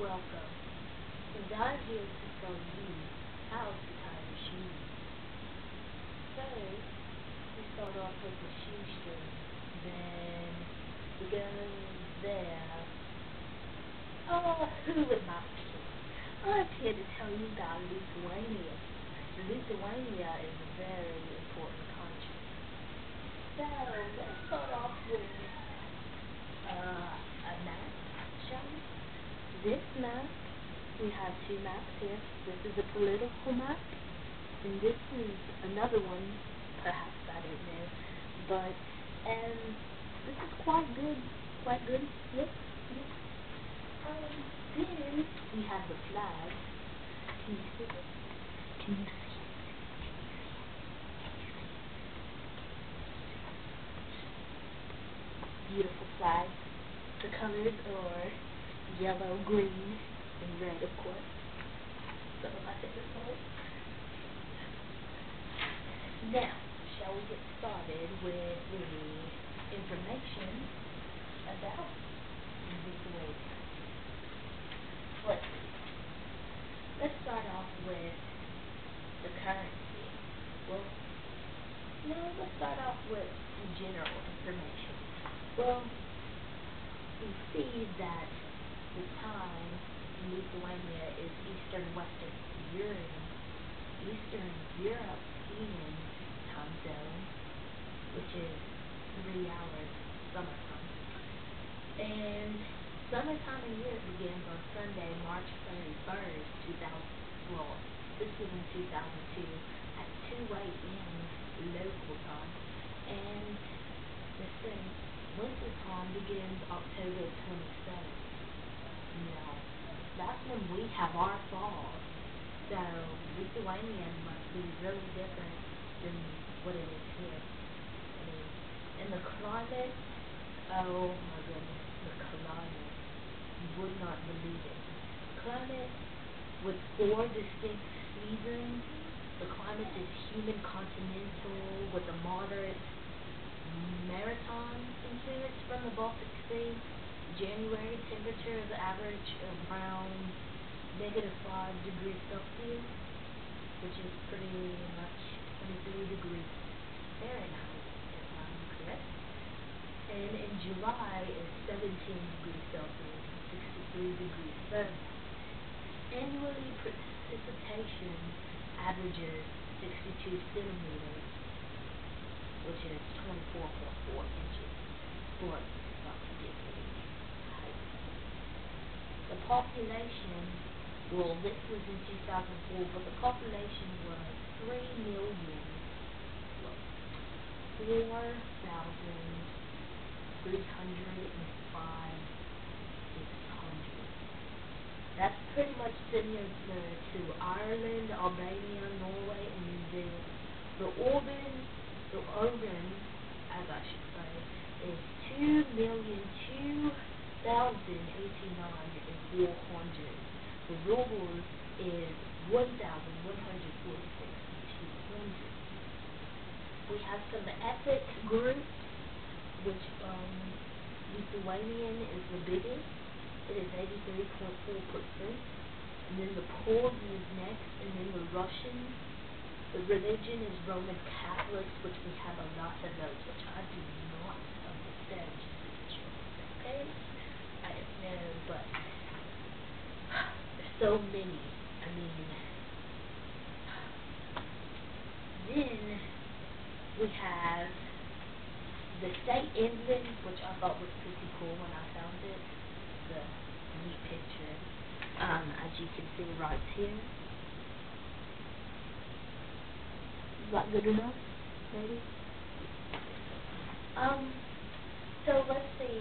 welcome. We are here to show you how to tie your shoes. First, we start off with the shoestring. Then we go there. Oh, who am I kidding? I'm here to tell you about Lithuania. Lithuania is a very important country. So, let's start off with a map, shall we? This map, we have two maps here. This is a political map, and this is another one, perhaps, I don't know. But, this is quite good, yep. Then, we have the flag. Can you see it? Can you see it? Beautiful flag. The colors are yellow, green, and red, of course. Some of my favorite colors. Now, shall we get started with the information about Lithuania? Let's see. Let's start off with the currency. Well, no, let's start off with some general information. Well, we see that the time in Lithuania is Eastern Western European time zone, which is 3 hours summertime. And summertime in Europe begins on Sunday, March 31st, 2000. Well, this was in 2002 at 2 a.m. local time. And let's see. Winter time begins October 27th. Now, that's when we have our fall. So, Lithuania must be really different than what it is here. I mean, and the climate, oh my goodness, the climate. You would not believe it. Climate with 4 distinct seasons. The climate is humid continental with a moderate maritime influence from the Baltic Sea. January temperature is average around -5 degrees Celsius, which is pretty much 23 degrees Fahrenheit, if I'm correct. And in July is 17 degrees Celsius and 63 degrees Fahrenheit. Annually, precipitation averages 62 centimeters, which is 24.4 inches for approximately height. The population, well, this was in 2004, but the population was 4,305,600. That's pretty much similar to Ireland, Albania, Norway, and New Zealand. The urban, as I should say, is 2,002,089 The rural is 1,146,200. We have some ethnic groups, which Lithuanian is the biggest. It is 83.4%. And then the Poles is next, and then the Russians. The religion is Roman Catholics, which we have a lot of those, which I do not understand, okay? I don't know, but there's so many. I mean, then we have the state emblem, which I thought was pretty cool when I found it. It's a neat picture, as you can see right here. Is that good enough? Maybe? So let's see.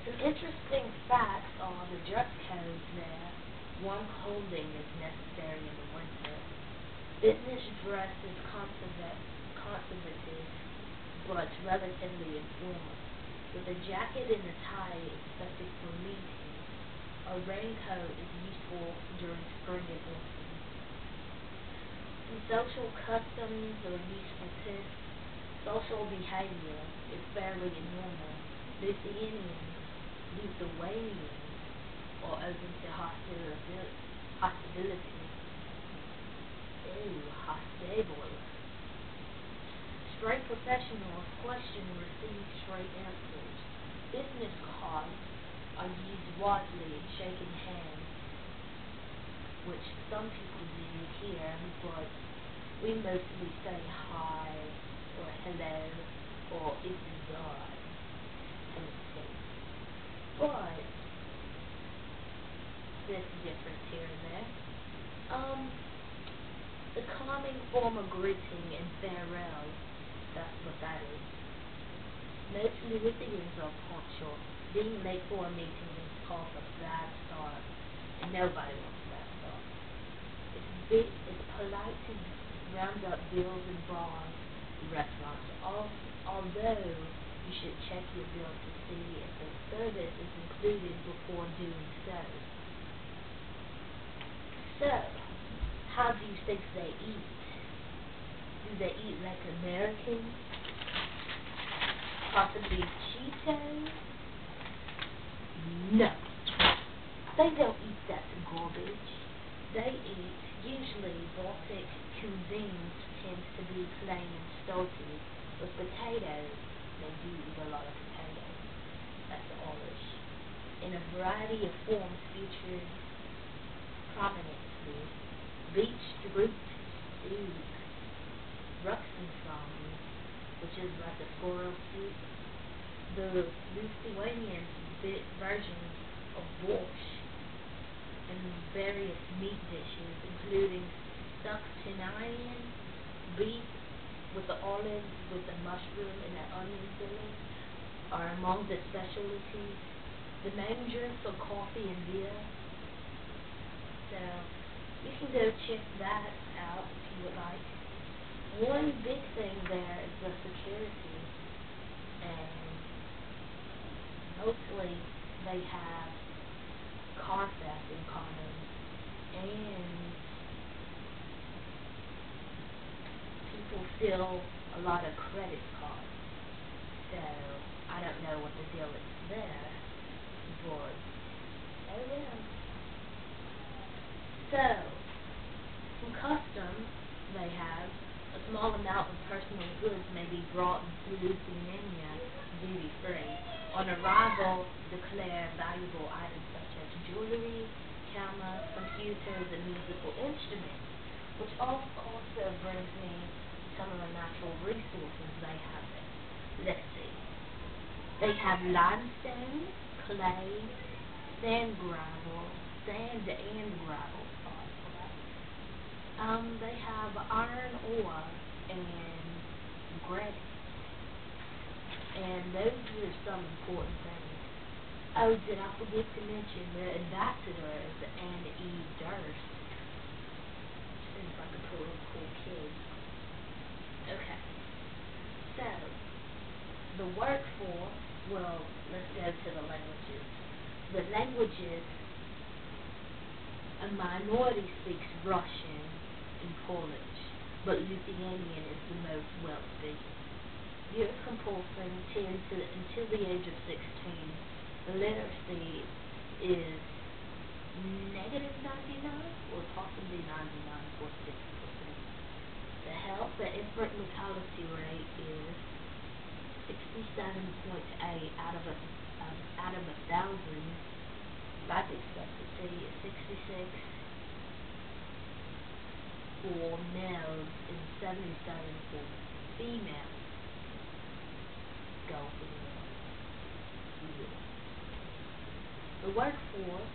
Some interesting facts are the dress code there. Warm clothing is necessary in the winter. Business dress is conservative, but relatively informal. With a jacket and a tie expected for meetings, a raincoat is useful during spring and autumn. Some social customs are useful too. Social behavior is fairly normal. Lithuanians or open to hostility. Ooh, hostile. Straight professionals question receive straight answers. Business cards are used widely in shaking hands, which some people do here, but we mostly say hi or hello or it's God. But there's a difference here and there. The common form of greeting and farewell, that's what that is. Most Louisians are punctual. Being late for a meeting is called a bad start, and nobody wants a bad start. It's polite to round up bills in bars and restaurants, although you should check your bill to see if the service is included before doing so. So, how do you think they eat? Do they eat like Americans? Possibly Cheetos? No. They don't eat that garbage. They eat, usually Baltic cuisine tends to be plain and salty with potatoes. They do eat a lot of potatoes. That's Irish. In a variety of forms featured prominently. Beetroot stew, Ruxensong, which is like a squirrel soup, the Lithuanian version of borscht, and various meat dishes, including Succinanian beef with the olives, with the mushroom and the onion filling, are among the specialties. The main drinks are coffee and beer. So you can go check that out if you would like. One big thing there is the security, and mostly they have car theft in common, and people steal a lot of credit cards. So I don't know what the deal is there, but oh well. So, from customs, they have a small amount of personal goods may be brought into Lithuania duty-free. On arrival, declare valuable items such as jewelry, cameras, computers, and musical instruments, which also brings me to some of the natural resources they have there. Let's see. They have limestone, clay, sand and gravel. They have iron ore and granite, and those are some important things. Oh, did I forget to mention the ambassador is Anne E. Durst? Seems like a pretty cool kid. Okay, so the workforce. Well, let's go to the languages. The languages. A minority speaks Russian and Polish, but Lithuanian is the most well-spoken. You're compulsory until the age of 16. The literacy is negative 99 or possibly 99.6%. The health and infant mortality rate is 67.8 out of 1,000. Life expectancy is 66 for males and 77 for females. Go females. Yeah. The workforce,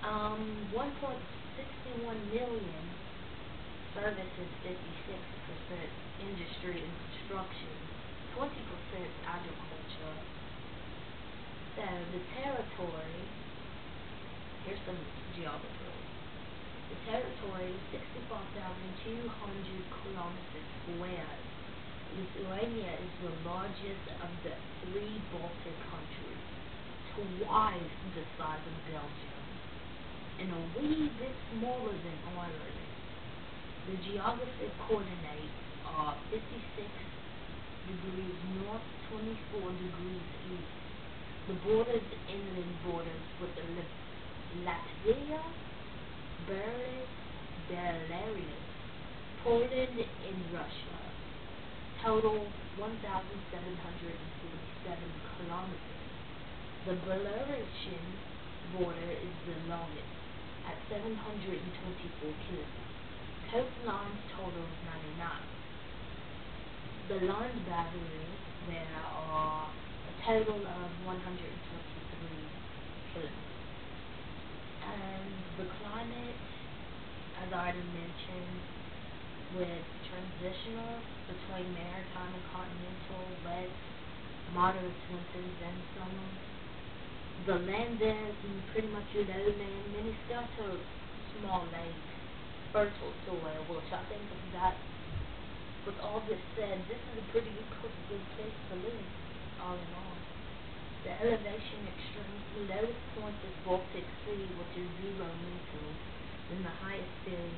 1.61 million, services 56%, industry and construction, 20% agriculture. So the territory, here's some geography. The territory is 65,200 kilometers squared. Lithuania is the largest of the three Baltic countries, twice the size of Belgium, and a wee bit smaller than Ireland. The geographic coordinates are 56 degrees north, 24 degrees east. The inland borders with the Latvia, Belarus, Poland, and Russia. Total 1,747 kilometers. The Belarusian border is the longest, at 724 kilometers. Coastlines totals 99. The land boundary there are a total of 123 kilometers. And the climate, as I already mentioned, with transitional between maritime and continental, wet, moderate winters and summers. The land there is pretty much lowland, Minnesota, small lakes, fertile soil, which I think that, with all this said, this is a pretty good place to live, all in all. The elevation extremes, the lowest point is Baltic Sea, which is 0 meters, and the highest hill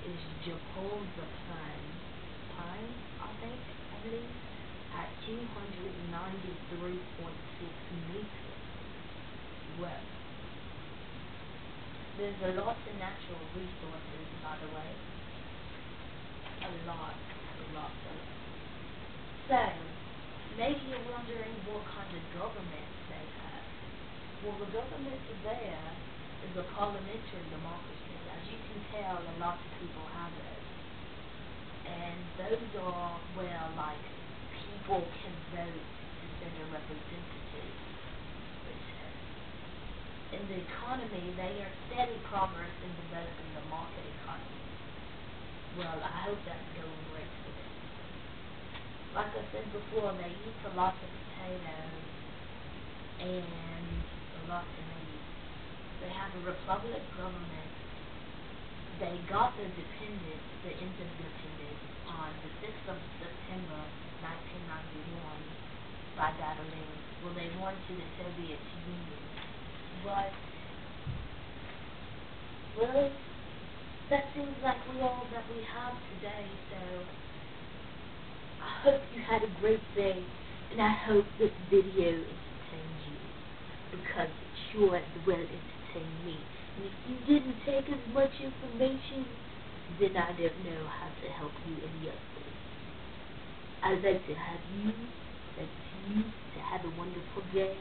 is Jakolza Pine, I believe, at 293.6 meters. Well, there's a lot of natural resources, by the way. A lot. So, maybe you're wondering what kind of government they have. Well, the government there is a parliamentary democracy. As you can tell, a lot of people have those. And those are where, like, people can vote to send a representative. In the economy, they are steady progress in developing the market economy. Well, I hope that's going great for them. Like I said before, they eat a lot of potatoes and a lot of meat. They have a republic government. They got their independence on the 6th of September 1991 by battling, well, they won to the Soviet Union. But, well, that seems like all that we have today, so I hope you had a great day, and I hope this video entertained you, because it sure as well entertained me. And if you didn't take as much information, then I don't know how to help you any other way. I'd like to have you to have a wonderful day.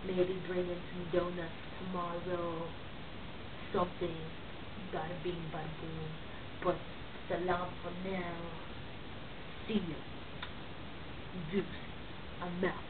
Maybe bring in some donuts tomorrow, something, bada bing, bada boom. But salam for now. See ya. Deuce. I'm out.